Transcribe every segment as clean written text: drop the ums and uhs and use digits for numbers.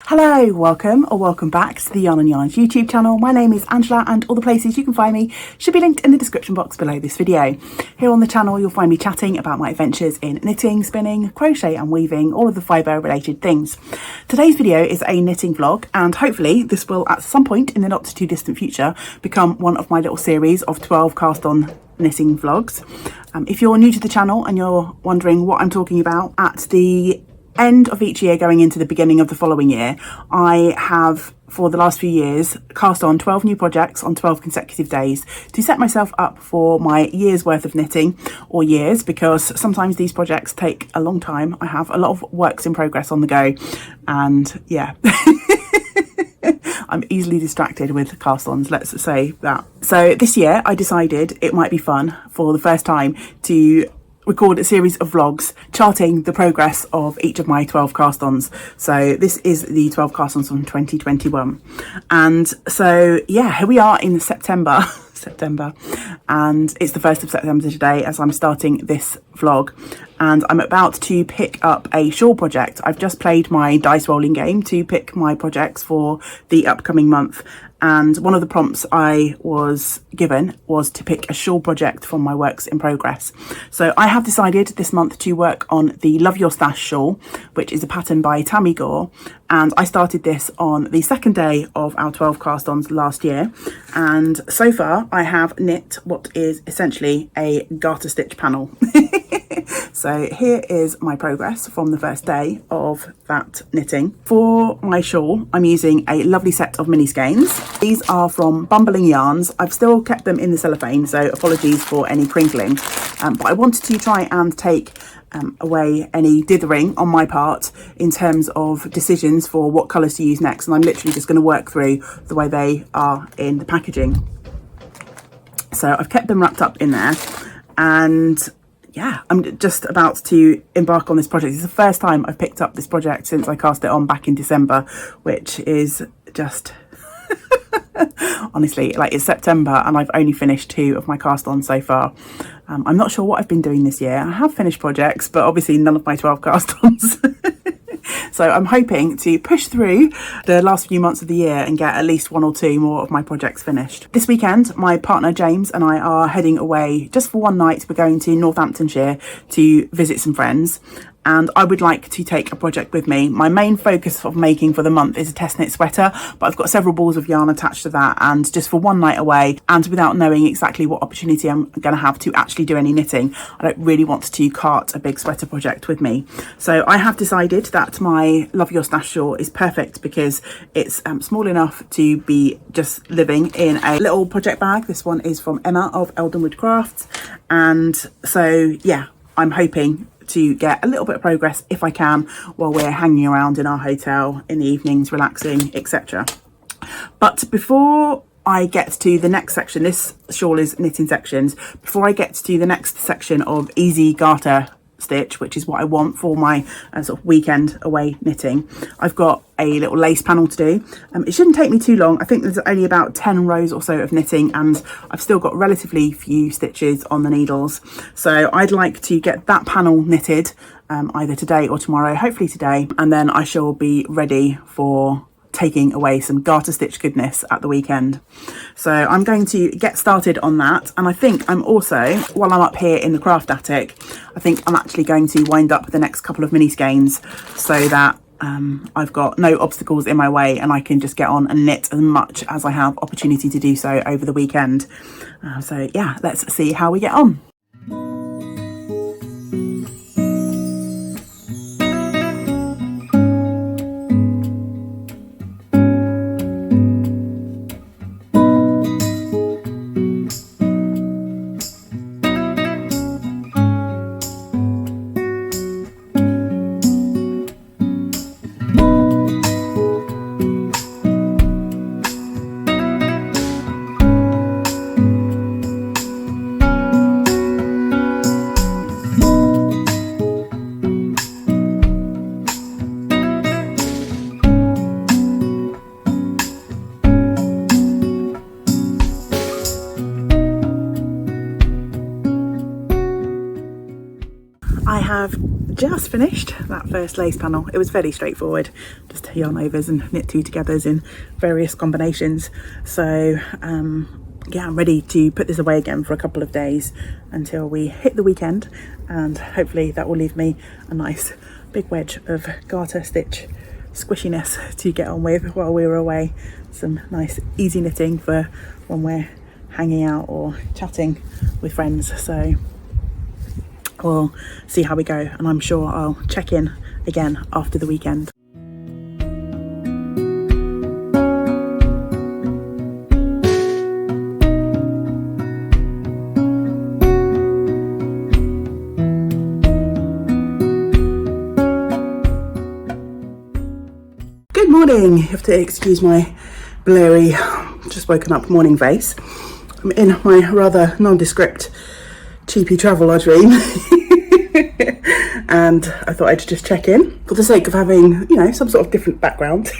Hello, welcome or welcome back to the Yarn and Yarns YouTube channel. My name is Angela and all the places you can find me should be linked in the description box below this video. Here on the channel you'll find me chatting about my adventures in knitting, spinning, crochet and weaving, all of the fibre related things. Today's video is a knitting vlog and hopefully this will at some point in the not too distant future become one of my little series of 12 cast on knitting vlogs. If you're new to the channel and you're wondering what I'm talking about, at the end of each year going into the beginning of the following year, I have for the last few years cast on 12 new projects on 12 consecutive days to set myself up for my year's worth of knitting, or years, because sometimes these projects take a long time. I have a lot of works in progress on the go and yeah. I'm easily distracted with cast-ons, let's say that. So this year I decided it might be fun for the first time to record a series of vlogs charting the progress of each of my 12 cast-ons. So this is the 12 cast-ons from 2021. And so yeah, here we are in September, and it's the 1st of September today as I'm starting this vlog, and I'm about to pick up a shawl project. I've just played my dice rolling game to pick my projects for the upcoming month, and one of the prompts I was given was to pick a shawl project from my works in progress. So I have decided this month to work on the Love Your Stash Shawl, which is a pattern by Tamy Gore, and I started this on the second day of our 12 cast-ons last year, and so far I have knit what is essentially a garter stitch panel. So here is my progress from the first day of that knitting. For my shawl, I'm using a lovely set of mini skeins. These are from Bumbling Yarns. I've still kept them in the cellophane, so apologies for any crinkling. But I wanted to try and take away any dithering on my part in terms of decisions for what colours to use next. And I'm literally just going to work through the way they are in the packaging. So I've kept them wrapped up in there, and yeah, I'm just about to embark on this project. It's the first time I've picked up this project since I cast it on back in December, which is just honestly, like, it's September and I've only finished 2 of my cast-ons so far. I'm not sure what I've been doing this year. I have finished projects, but obviously none of my 12 cast-ons. So I'm hoping to push through the last few months of the year and get at least 1 or 2 more of my projects finished. This weekend, my partner James and I are heading away just for one night. We're going to Northamptonshire to visit some friends, and I would like to take a project with me. My main focus of making for the month is a test knit sweater, but I've got several balls of yarn attached to that, and just for one night away and without knowing exactly what opportunity I'm going to have to actually do any knitting, I don't really want to cart a big sweater project with me. So I have decided that my Love Your Stash Shawl is perfect because it's small enough to be just living in a little project bag. This one is from Emma of Eldenwood Crafts, and so yeah, I'm hoping to get a little bit of progress if I can while we're hanging around in our hotel in the evenings, relaxing, etc. But before I get to the next section, this shawl is knit in sections. Before I get to the next section of easy garter stitch, which is what I want for my sort of weekend away knitting, I've got a little lace panel to do. It shouldn't take me too long. I think there's only about 10 rows or so of knitting and I've still got relatively few stitches on the needles, so I'd like to get that panel knitted either today or tomorrow, hopefully today, and then I shall be ready for taking away some garter stitch goodness at the weekend. So I'm going to get started on that, and I think I'm also, while I'm up here in the craft attic, I think I'm actually going to wind up the next couple of mini skeins so that I've got no obstacles in my way and I can just get on and knit as much as I have opportunity to do so over the weekend. So yeah, let's see how we get on. just finished that first lace panel. It was fairly straightforward, just yarn overs and knit two togethers in various combinations. So yeah, I'm ready to put this away again for a couple of days until we hit the weekend, and hopefully that will leave me a nice big wedge of garter stitch squishiness to get on with while we were away. Some nice easy knitting for when we're hanging out or chatting with friends. So we'll see how we go, and I'm sure I'll check in again after the weekend. Good morning. You have to excuse my blurry, just woken up morning face. I'm in my rather nondescript cheapy travel dream and I thought I'd just check in for the sake of having, you know, some sort of different background.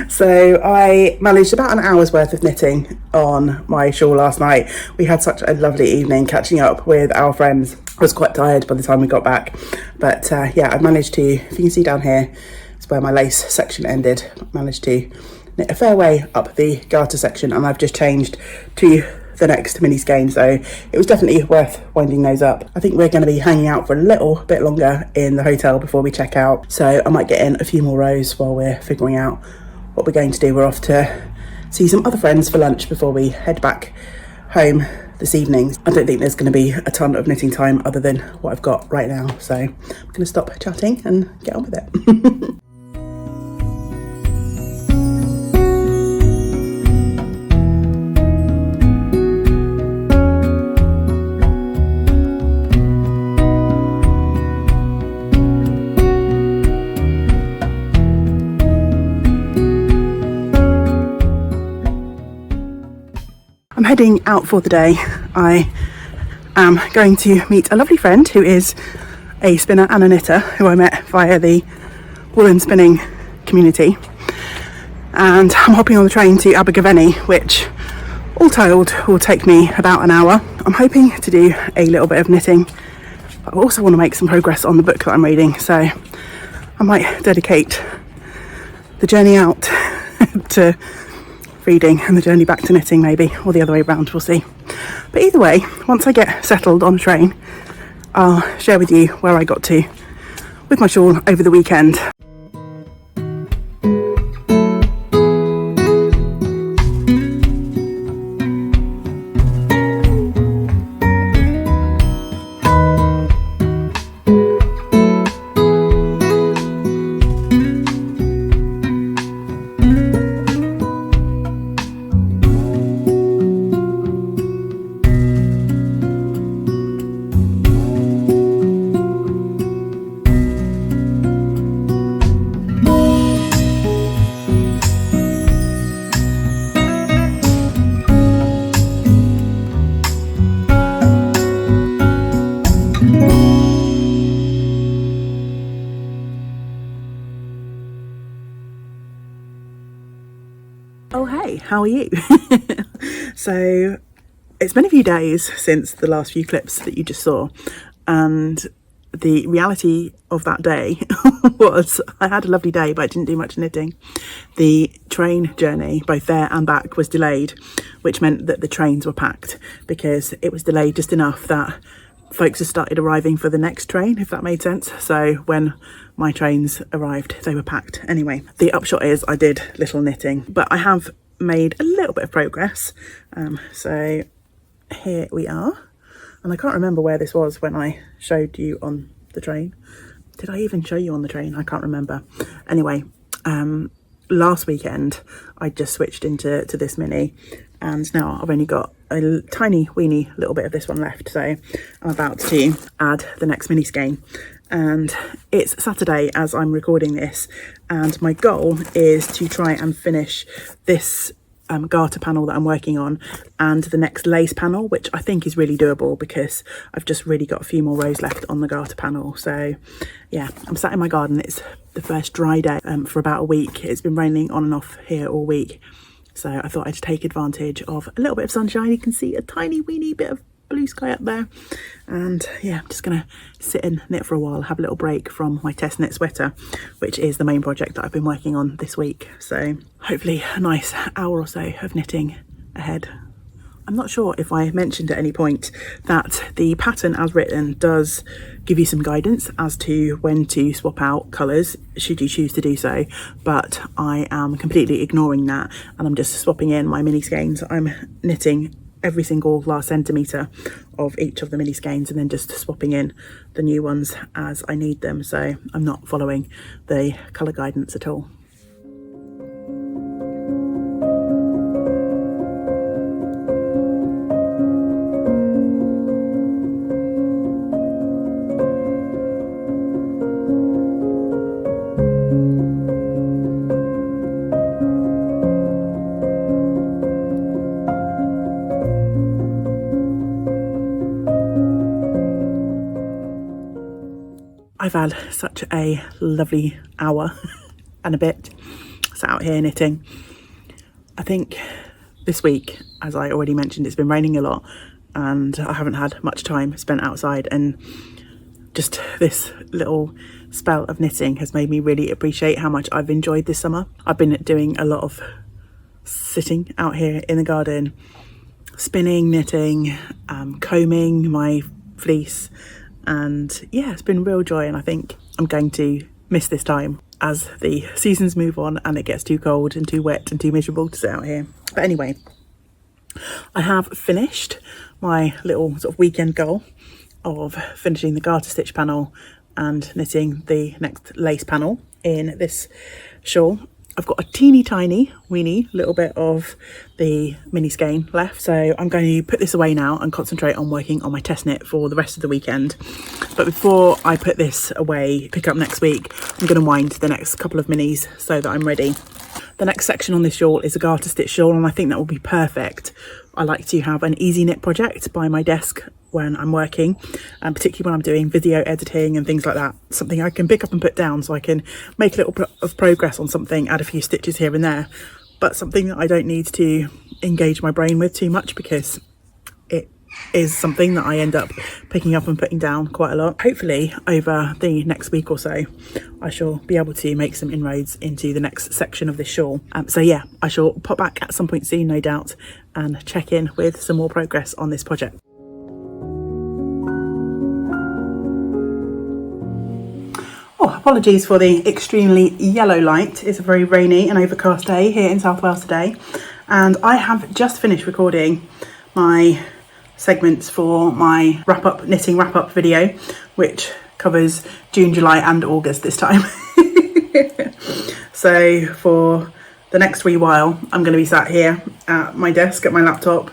So I managed about an hour's worth of knitting on my shawl last night. We had such a lovely evening catching up with our friends. I was quite tired by the time we got back, but yeah, I managed to, if you can see down here, it's where my lace section ended. I managed to knit a fair way up the garter section, and I've just changed to the next mini skein, so it was definitely worth winding those up. I think we're going to be hanging out for a little bit longer in the hotel before we check out, so I might get in a few more rows while we're figuring out what we're going to do. We're off to see some other friends for lunch before we head back home this evening. I don't think there's going to be a ton of knitting time other than what I've got right now, so I'm going to stop chatting and get on with it. I'm heading out for the day. I am going to meet a lovely friend who is a spinner and a knitter who I met via the woolen spinning community, and I'm hopping on the train to Abergavenny, which all told will take me about an hour. I'm hoping to do a little bit of knitting, but I also want to make some progress on the book that I'm reading, so I might dedicate the journey out to reading and the journey back to knitting, maybe, or the other way around, we'll see. But either way, once I get settled on a train, I'll share with you where I got to with my shawl over the weekend. Oh hey, how are you? So it's been a few days since the last few clips that you just saw, and the reality of that day was I had a lovely day but I didn't do much knitting. The train journey, both there and back, was delayed, which meant that the trains were packed because it was delayed just enough that folks had started arriving for the next train, if that made sense. So when my trains arrived, they were packed. Anyway, the upshot is I did little knitting, but I have made a little bit of progress. So here we are, and I can't remember where this was when I showed you on the train. Did I even show you on the train? I can't remember. Anyway, last weekend I just switched into this mini, and now I've only got a tiny weeny little bit of this one left, so I'm about to add the next mini skein. And it's Saturday as I'm recording this, and my goal is to try and finish this garter panel that I'm working on and the next lace panel, which I think is really doable because I've just really got a few more rows left on the garter panel. So yeah, I'm sat in my garden. It's the first dry day for about a week. It's been raining on and off here all week, so I thought I'd take advantage of a little bit of sunshine. You can see a tiny weeny bit of blue sky up there. And yeah, I'm just gonna sit and knit for a while, have a little break from my test knit sweater, which is the main project that I've been working on this week. So hopefully a nice hour or so of knitting ahead. I'm not sure if I mentioned at any point that the pattern as written does give you some guidance as to when to swap out colours should you choose to do so, but I am completely ignoring that and I'm just swapping in my mini skeins. I'm knitting every single last centimetre of each of the mini skeins and then just swapping in the new ones as I need them, so I'm not following the colour guidance at all. I've had such a lovely hour and a bit sat out here knitting. I think this week, as I already mentioned, it's been raining a lot and I haven't had much time spent outside, and just this little spell of knitting has made me really appreciate how much I've enjoyed this summer. I've been doing a lot of sitting out here in the garden, spinning, knitting, combing my fleece, and yeah, it's been real joy, and I think I'm going to miss this time as the seasons move on and it gets too cold and too wet and too miserable to sit out here. But anyway, I have finished my little sort of weekend goal of finishing the garter stitch panel and knitting the next lace panel in this shawl. I've got a teeny tiny weeny little bit of the mini skein left, so I'm going to put this away now and concentrate on working on my test knit for the rest of the weekend. But before I put this away, pick up next week, I'm going to wind the next couple of minis so that I'm ready. The next section on this shawl is a garter stitch shawl, and I think that will be perfect. I like to have an easy knit project by my desk when I'm working, and particularly when I'm doing video editing and things like that, something I can pick up and put down so I can make a little bit of progress on something, add a few stitches here and there, but something that I don't need to engage my brain with too much because it is something that I end up picking up and putting down quite a lot. Hopefully over the next week or so I shall be able to make some inroads into the next section of this shawl. So yeah, I shall pop back at some point soon, no doubt, and check in with some more progress on this project. Oh, apologies for the extremely yellow light. It's a very rainy and overcast day here in South Wales today, and I have just finished recording my segments for my knitting wrap up video, which covers June, July and August this time. So for the next wee while I'm going to be sat here at my desk at my laptop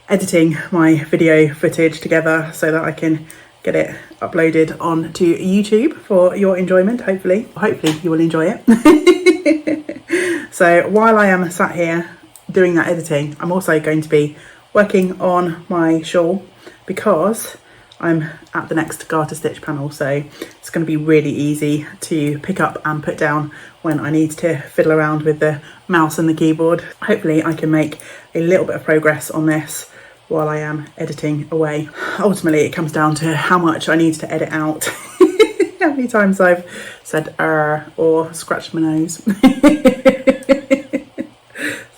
editing my video footage together so that I can get it uploaded onto YouTube for your enjoyment. Hopefully you will enjoy it. So while I am sat here doing that editing, I'm also going to be working on my shawl because I'm at the next garter stitch panel, so it's going to be really easy to pick up and put down when I need to fiddle around with the mouse and the keyboard. Hopefully I can make a little bit of progress on this while I am editing away. Ultimately it comes down to how much I need to edit out. How many times I've said or scratched my nose.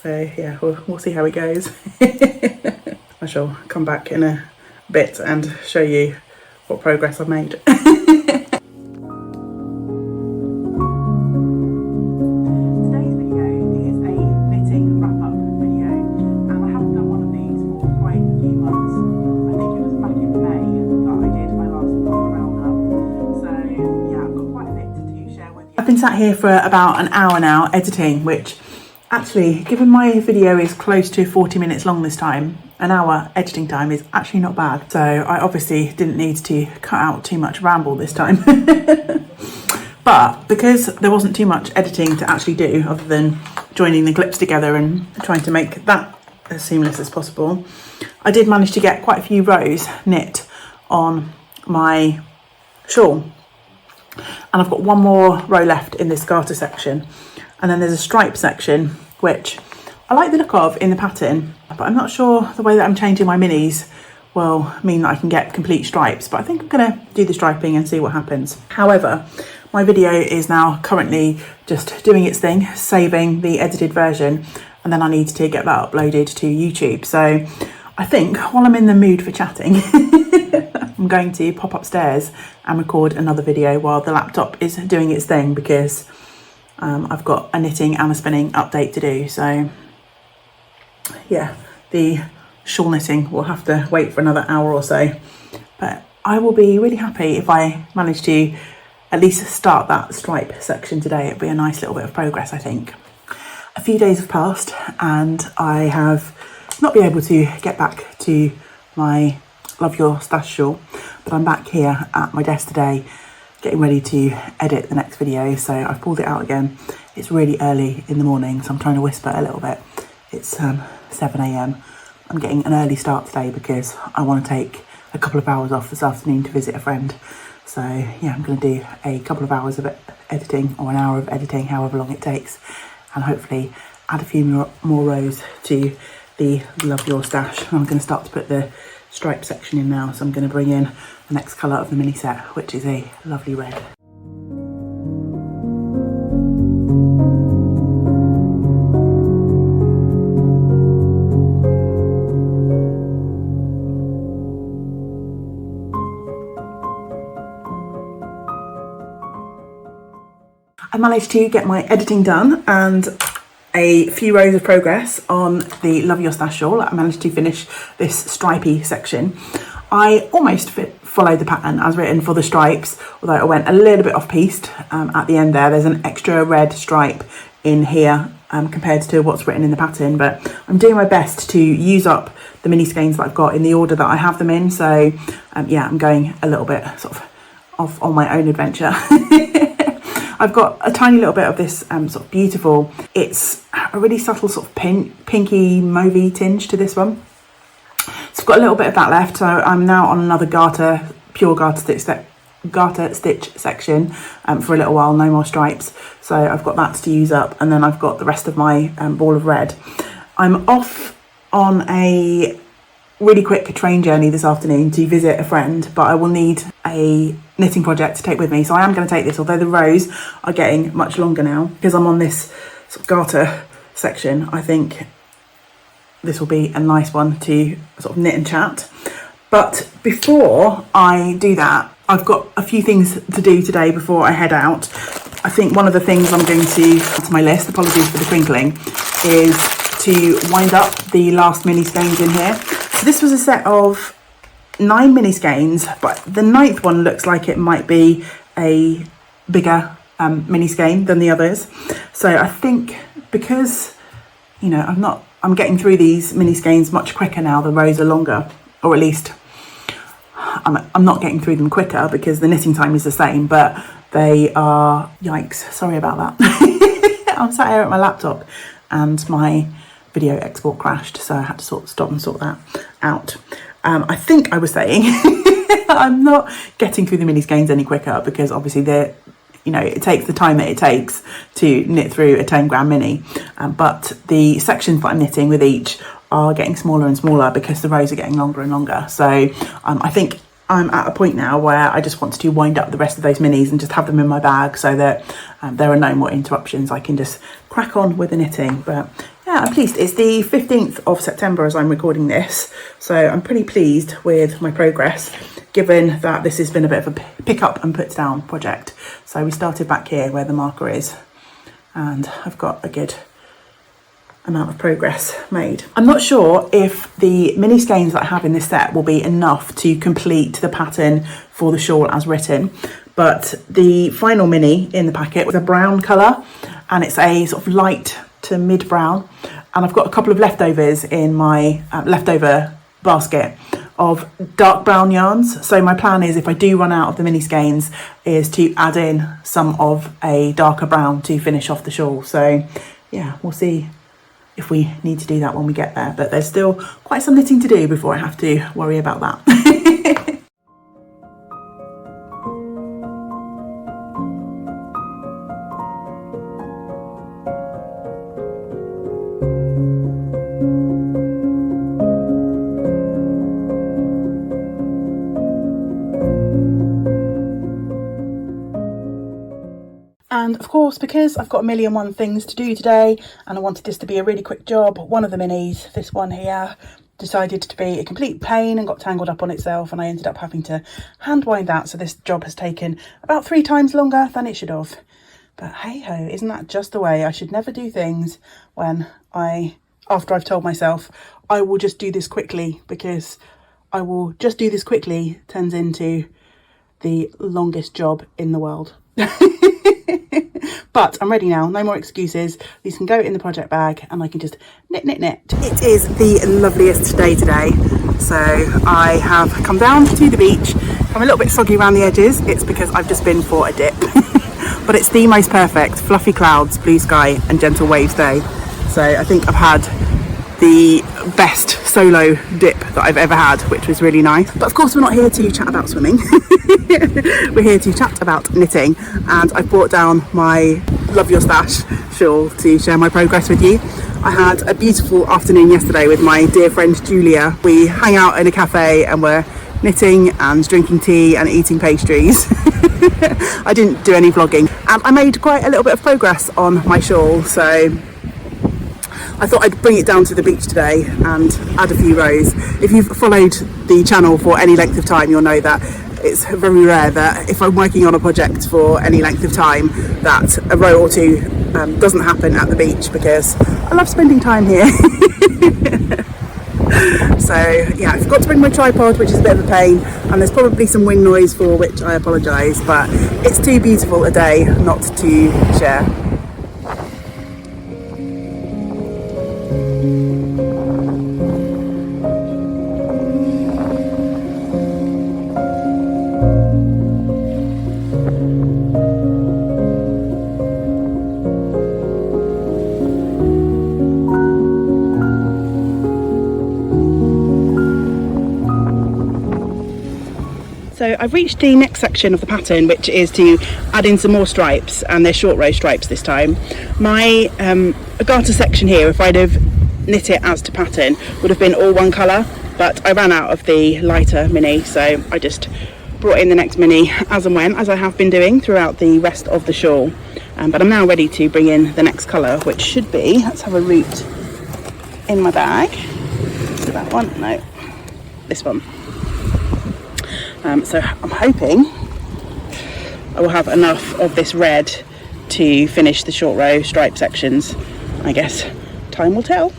So yeah, we'll see how it goes. I shall come back in a bit and show you what progress I've made. I've been sat here for about an hour now editing, which actually, given my video is close to 40 minutes long this time, an hour editing time is actually not bad. So I obviously didn't need to cut out too much ramble this time. But because there wasn't too much editing to actually do other than joining the clips together and trying to make that as seamless as possible, I did manage to get quite a few rows knit on my shawl. And I've got one more row left in this garter section, and then there's a stripe section which I like the look of in the pattern, but I'm not sure the way that I'm changing my minis will mean that I can get complete stripes, but I think I'm gonna do the striping and see what happens. However, my video is now currently just doing its thing, saving the edited version, and then I need to get that uploaded to YouTube. So I think while I'm in the mood for chatting, I'm going to pop upstairs and record another video while the laptop is doing its thing, because I've got a knitting and a spinning update to do. So yeah, the shawl knitting will have to wait for another hour or so, but I will be really happy if I manage to at least start that stripe section today. It'll be a nice little bit of progress, I think. A few days have passed and I have not been able to get back to my Love Your Stash Shawl, but I'm back here at my desk today getting ready to edit the next video. So I've pulled it out again. It's really early in the morning, so I'm trying to whisper a little bit. It's 7 a.m. I'm getting an early start today because I want to take a couple of hours off this afternoon to visit a friend. So yeah, I'm going to do a couple of hours of editing, or an hour of editing, however long it takes, and hopefully add a few more rows to the Love Your Stash. I'm going to start to put the stripe section in now, so I'm going to bring in the next colour of the mini set, which is a lovely red. I managed to get my editing done and a few rows of progress on the Love Your Stash Shawl. I managed to finish this stripy section. I almost followed the pattern as written for the stripes, although I went a little bit off-piste at the end there. There's an extra red stripe in here compared to what's written in the pattern, but I'm doing my best to use up the mini skeins that I've got in the order that I have them in. So yeah, I'm going a little bit sort of off on my own adventure. I've got a tiny little bit of this sort of beautiful, it's a really subtle sort of pinky mauvey tinge to this one. So I've got a little bit of that left. So I'm now on another pure garter stitch section for a little while, no more stripes. So I've got that to use up, and then I've got the rest of my ball of red. I'm off on a really quick train journey this afternoon to visit a friend, but I will need a knitting project to take with me. So I am going to take this, although the rows are getting much longer now because I'm on this sort of garter section. I think this will be a nice one to sort of knit and chat. But before I do that, I've got a few things to do today before I head out. I think one of the things I'm going to add to my list, apologies for the crinkling, is to wind up the last mini skeins in here. So this was a set of 9 mini skeins, but the 9th one looks like it might be a bigger mini skein than the others. So I think because, you know, I'm getting through these mini skeins much quicker now, the rows are longer, or at least I'm not getting through them quicker because the knitting time is the same, but they are, yikes, sorry about that. I'm sat here at my laptop and my video export crashed, so I had to stop and sort that out. I think I was saying I'm not getting through the mini skeins any quicker because obviously it takes the time that it takes to knit through a 10 gram mini, but the sections that I'm knitting with each are getting smaller and smaller because the rows are getting longer and longer. So I think I'm at a point now where I just want to wind up the rest of those minis and just have them in my bag so that there are no more interruptions. I can just crack on with the knitting. But yeah, I'm pleased. It's the 15th of September as I'm recording this, so I'm pretty pleased with my progress, given that this has been a bit of a pick up and put down project. So we started back here where the marker is, and I've got a good amount of progress made. I'm not sure if the mini skeins that I have in this set will be enough to complete the pattern for the shawl as written, but the final mini in the packet was a brown colour, and it's a sort of light to mid brown, and I've got a couple of leftovers in my leftover basket of dark brown yarns. So my plan is, if I do run out of the mini skeins, is to add in some of a darker brown to finish off the shawl. So yeah, we'll see if we need to do that when we get there, but there's still quite some knitting to do before I have to worry about that. And of course, because I've got a million one things to do today and I wanted this to be a really quick job, one of the minis, this one here, decided to be a complete pain and got tangled up on itself, and I ended up having to hand wind that, so this job has taken about 3 times longer than it should have. But hey ho, isn't that just the way? I should never do things when after I've told myself I will just do this quickly, because I will just do this quickly turns into the longest job in the world. But I'm ready now, no more excuses. These can go in the project bag and I can just knit. It is the loveliest day today. So I have come down to the beach. I'm a little bit soggy around the edges. It's because I've just been for a dip. But it's the most perfect fluffy clouds, blue sky and gentle waves day. So I think I've had the best solo dip that I've ever had, which was really nice. But of course we're not here to chat about swimming. We're here to chat about knitting, and I brought down my Love Your Stash shawl to share my progress with you. I had a beautiful afternoon yesterday with my dear friend Julia. We hang out in a cafe and we're knitting and drinking tea and eating pastries. I didn't do any vlogging, and I made quite a little bit of progress on my shawl, so I thought I'd bring it down to the beach today and add a few rows. If you've followed the channel for any length of time, you'll know that it's very rare that if I'm working on a project for any length of time that a row or two doesn't happen at the beach, because I love spending time here. So yeah, I forgot to bring my tripod, which is a bit of a pain, and there's probably some wing noise for which I apologise, but it's too beautiful a day not to share. So I've reached the next section of the pattern, which is to add in some more stripes, and they're short row stripes this time. My garter section here, if I'd have knit it as to pattern, would have been all one colour, but I ran out of the lighter mini, so I just brought in the next mini as and when, as I have been doing throughout the rest of the shawl. But I'm now ready to bring in the next colour, which should be, let's have a root in my bag. Is it that one? No, this one. So I'm hoping I will have enough of this red to finish the short row stripe sections. I guess time will tell.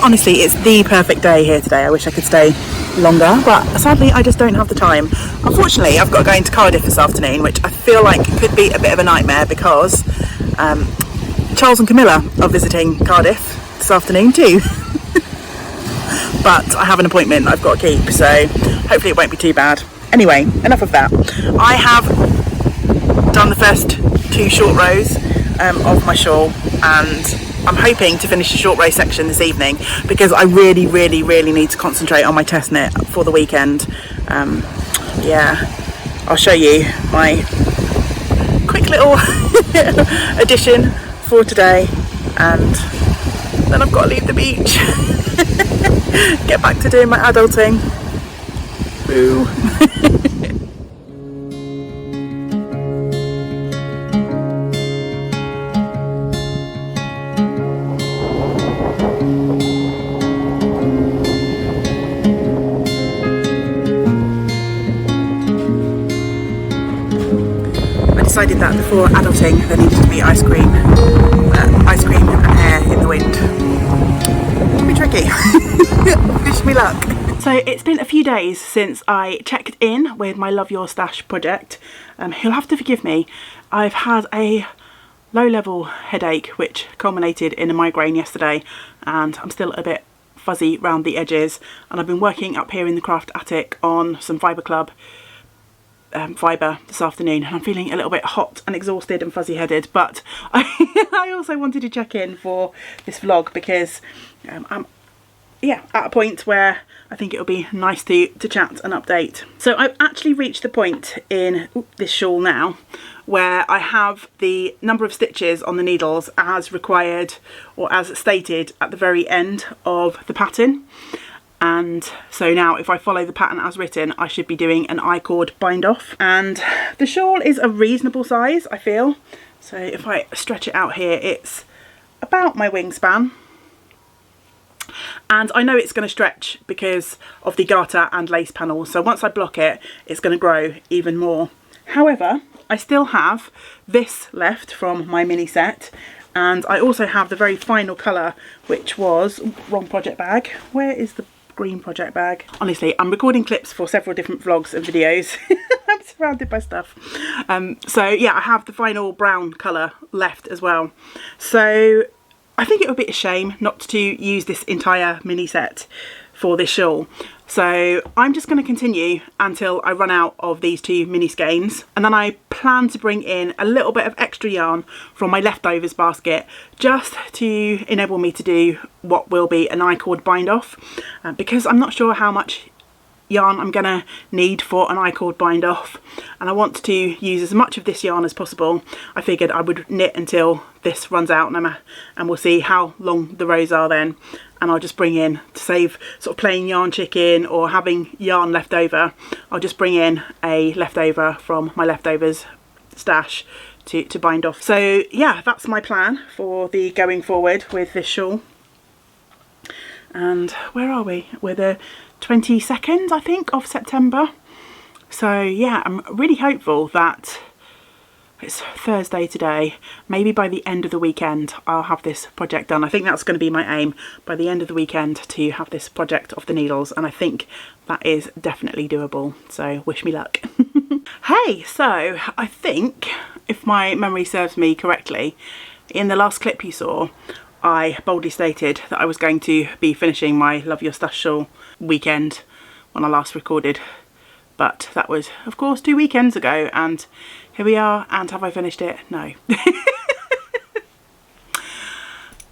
Honestly, it's the perfect day here today. I wish I could stay longer, but sadly I just don't have the time. Unfortunately, I've got to go into Cardiff this afternoon, which I feel like could be a bit of a nightmare, because Charles and Camilla are visiting Cardiff this afternoon too. But I have an appointment I've got to keep, so hopefully it won't be too bad. Anyway, enough of that. I have done the first 2 short rows of my shawl, and I'm hoping to finish the short row section this evening, because I really need to concentrate on my test knit for the weekend. Yeah, I'll show you my quick little addition for today, and then I've got to leave the beach. Get back to doing my adulting. Boo. Decided that before adulting there needed to be ice cream and air in the wind. It'll be tricky. Wish me luck. So it's been a few days since I checked in with my Love Your Stash project. You'll have to forgive me. I've had a low-level headache which culminated in a migraine yesterday, and I'm still a bit fuzzy round the edges, and I've been working up here in the craft attic on some Fibre Club fibre this afternoon, and I'm feeling a little bit hot and exhausted and fuzzy headed, but I also wanted to check in for this vlog because I'm at a point where I think it'll be nice to chat and update. So I've actually reached the point in this shawl now where I have the number of stitches on the needles as required or as stated at the very end of the pattern. And so now if I follow the pattern as written, I should be doing an I-cord bind off. And the shawl is a reasonable size, I feel. So if I stretch it out here, it's about my wingspan. And I know it's going to stretch because of the garter and lace panels. So once I block it, it's going to grow even more. However, I still have this left from my mini set. And I also have the very final colour, which was, wrong project bag. Where is the green project bag? Honestly, I'm recording clips for several different vlogs and videos. I'm surrounded by stuff. So yeah, I have the final brown colour left as well. So I think it would be a shame not to use this entire mini set for this shawl. So I'm just going to continue until I run out of these two mini skeins, and then I plan to bring in a little bit of extra yarn from my leftovers basket just to enable me to do what will be an I-cord bind off, because I'm not sure how much yarn I'm gonna need for an I-cord bind off, and I want to use as much of this yarn as possible. I figured I would knit until this runs out, and we'll see how long the rows are then, and I'll just bring in, to save sort of plain yarn chicken or having yarn left over, I'll just bring in a leftover from my leftovers stash to bind off. So yeah, that's my plan for the going forward with this shawl. And where are we? We're the 22nd, I think, of September. So yeah, I'm really hopeful that it's Thursday today. Maybe by the end of the weekend I'll have this project done. I think that's going to be my aim, by the end of the weekend, to have this project off the needles, and I think that is definitely doable. So wish me luck. Hey, so I think, if my memory serves me correctly, in the last clip you saw, I boldly stated that I was going to be finishing my Love Your Stash Shawl weekend when I last recorded, but that was of course 2 weekends ago, and here we are. And have I finished it? No.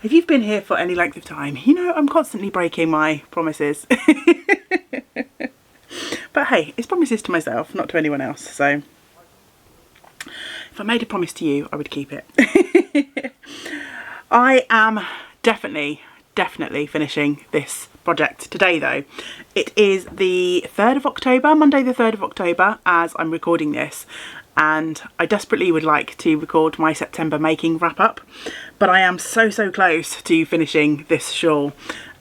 If you've been here for any length of time, you know I'm constantly breaking my promises. But hey, it's promises to myself, not to anyone else, so if I made a promise to you, I would keep it. I am definitely finishing this project today though. It is the 3rd of October, Monday the 3rd of October, as I'm recording this, and I desperately would like to record my September making wrap up, but I am so close to finishing this shawl,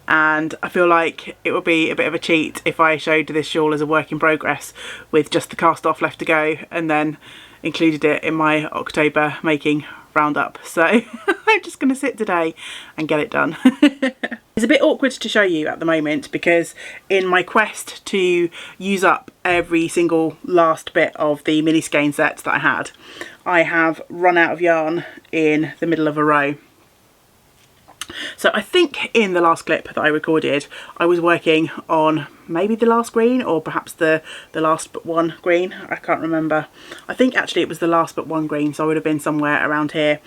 and I feel like it would be a bit of a cheat if I showed this shawl as a work in progress with just the cast off left to go and then included it in my October making roundup. So I'm just going to sit today and get it done. It's a bit awkward to show you at the moment because in my quest to use up every single last bit of the mini skein set that I had, I have run out of yarn in the middle of a row. So I think in the last clip that I recorded, I was working on maybe the last green, or perhaps the last but one green. I can't remember. I think actually it was the last but one green, so I would have been somewhere around here.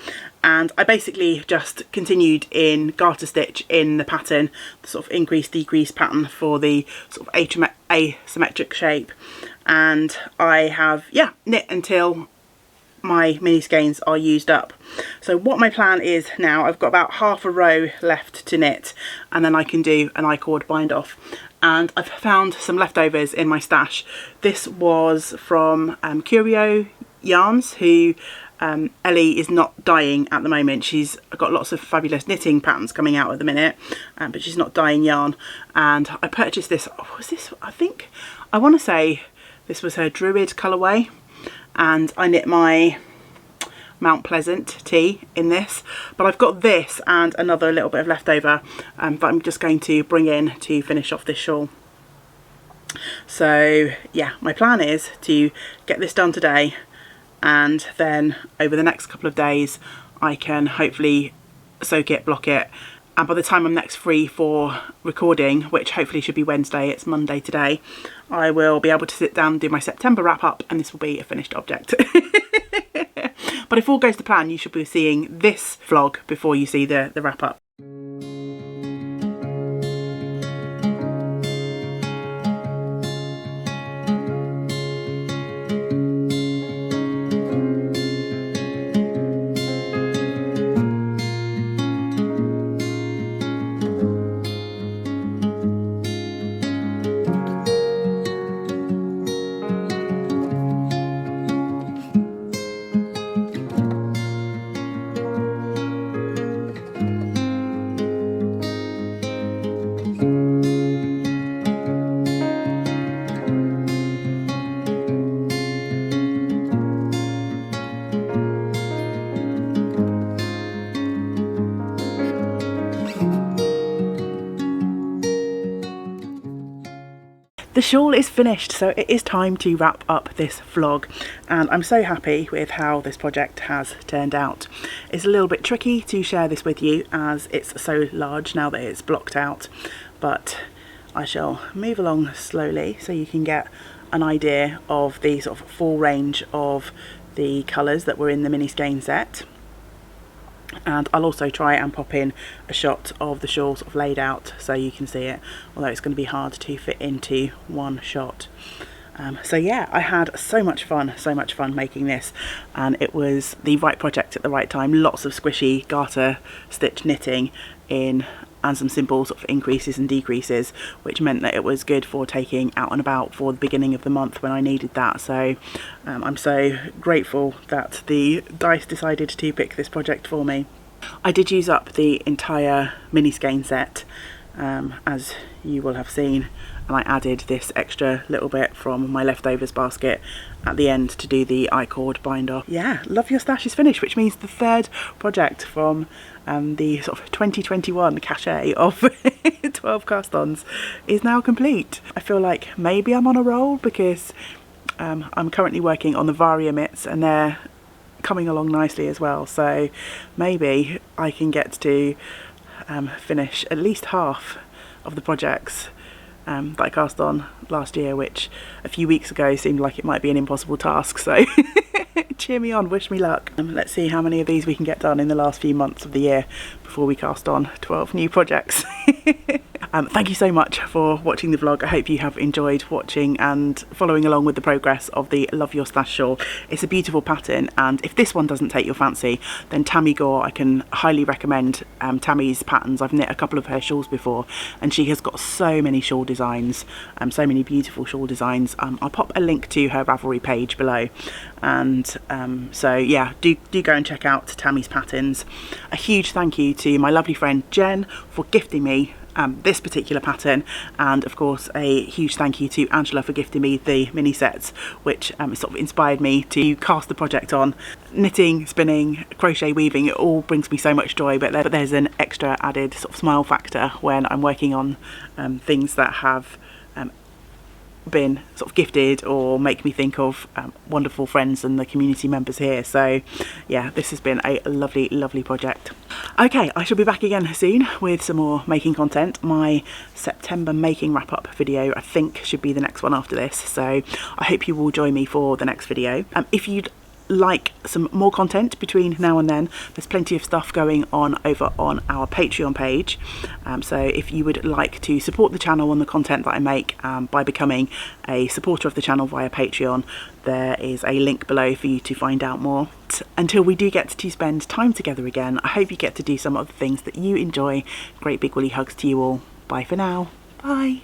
And I basically just continued in garter stitch in the pattern, the sort of increase decrease pattern for the sort of asymmetric shape. And I have, yeah, knit until my mini skeins are used up. So what my plan is now, I've got about half a row left to knit, and then I can do an I-cord bind off. And I've found some leftovers in my stash. This was from Curio Yarns, who Ellie is not dyeing at the moment. She's got lots of fabulous knitting patterns coming out at the minute, but she's not dyeing yarn. And I purchased this, was this, I want to say this was her Druid colourway. And I knit my Mount Pleasant tea in this, but I've got this and another little bit of leftover that I'm just going to bring in to finish off this shawl. So yeah, my plan is to get this done today, and then over the next couple of days I can hopefully soak it, block it, and by the time I'm next free for recording, which hopefully should be Wednesday, it's Monday today, I will be able to sit down and do my September wrap up, and this will be a finished object. But if all goes to plan, you should be seeing this vlog before you see the wrap up. The shawl is finished, so it is time to wrap up this vlog, and I'm so happy with how this project has turned out. It's a little bit tricky to share this with you as it's so large now that it's blocked out, but I shall move along slowly so you can get an idea of the sort of full range of the colours that were in the mini skein set. And I'll also try and pop in a shot of the shawl sort of laid out so you can see it, although it's going to be hard to fit into one shot. So yeah, I had so much fun making this, and it was the right project at the right time. Lots of squishy garter stitch knitting in, and some simple sort of increases and decreases, which meant that it was good for taking out and about for the beginning of the month when I needed that. So I'm so grateful that the dice decided to pick this project for me. I did use up the entire mini skein set, as you will have seen, and I added this extra little bit from my leftovers basket at the end to do the I-cord bind off. Yeah, Love Your Stash is finished, which means the third project from the sort of 2021 cachet of 12 cast-ons is now complete. I feel like maybe I'm on a roll because I'm currently working on the Varia mitts, and they're coming along nicely as well, so maybe I can get to finish at least half of the projects that I cast on last year, which a few weeks ago seemed like it might be an impossible task, so cheer me on, wish me luck. Let's see how many of these we can get done in the last few months of the year before we cast on 12 new projects. Thank you so much for watching the vlog. I hope you have enjoyed watching and following along with the progress of the Love Your Stash shawl. It's a beautiful pattern, and if this one doesn't take your fancy, then Tamy Gore, I can highly recommend Tamy's patterns. I've knit a couple of her shawls before, and she has got so many shawl designs, so many beautiful shawl designs. I'll pop a link to her Ravelry page below, and so yeah, do go and check out Tamy's patterns. A huge thank you to my lovely friend Jen for gifting me this particular pattern, and of course a huge thank you to Angela for gifting me the mini sets, which sort of inspired me to cast the project on. Knitting, spinning, crochet, weaving, it all brings me so much joy, but there's an extra added sort of smile factor when I'm working on things that have been sort of gifted or make me think of wonderful friends and the community members here. So yeah, this has been a lovely project. Okay, I shall be back again soon with some more making content. My September making wrap up video I think should be the next one after this, so I hope you will join me for the next video. If you'd like some more content between now and then, there's plenty of stuff going on over on our Patreon page, so if you would like to support the channel and the content that I make by becoming a supporter of the channel via Patreon, there is a link below for you to find out more. Until we do get to spend time together again, I hope you get to do some of the things that you enjoy. Great big woolly hugs to you all. Bye for now. Bye.